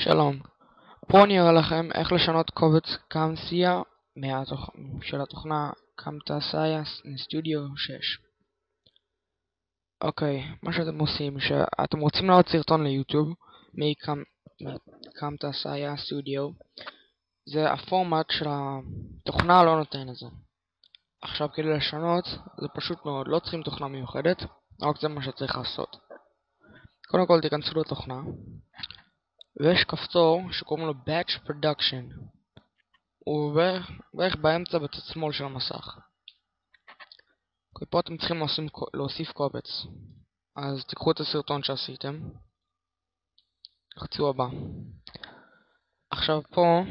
שלום, פה אני אראה לכם איך לשנות קובץ קמסיה של התוכנה קמטסיה סטודיו 6. אוקיי, מה שאתם עושים, שאתם רוצים לעלות סרטון ליוטיוב מקמטסיה סטודיו, זה הפורמט של התוכנה לא נותן את זה. עכשיו כדי לשנות, זה פשוט מאוד, לא צריכים תוכנה מיוחדת, רק זה מה שצריך לעשות. קודם כל תיכנסו לתוכנה, ויש כפתור שקוראים לו Batch Production. הוא בערך באמצע בצד שמאל של המסך. פה אתם צריכים להוסיף קובץ. אז תיקחו את הסרטון שעשיתם. לחצו הבא. עכשיו פה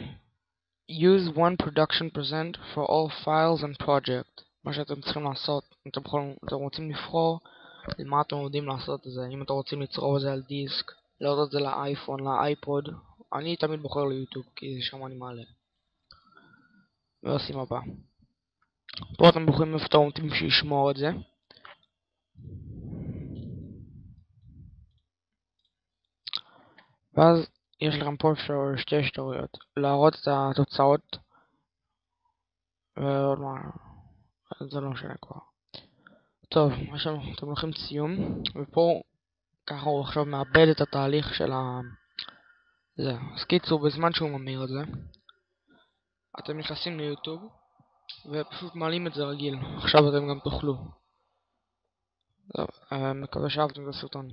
Use one production present for all files and project. מה שאתם צריכים לעשות, אתם רוצים לבחור למה אתם עומדים לעשות את זה. אם אתם רוצים לצרוב את זה על דיסק, להעלות את זה לאייפון, לאייפוד. אני תמיד בוחר ליוטיוב כי שם אני מעלה. ועושים הבא. פה אתם בוחרים איפה אתם רוצים שישמור את זה. ואז יש לכם פה שתי אפשרויות. להראות את התוצאות. ועוד מה. זה לא משנה כבר. טוב, עכשיו אתם הולכים סיום. ופה ככה הוא עכשיו מאבד את התהליך של זה. אז קיצור, בזמן שהוא ממיר את זה, אתם נכנסים ליוטיוב. ופשוט מעלים את זה רגיל. עכשיו אתם גם תוכלו. טוב, מקווה שאהבתם את הסרטון.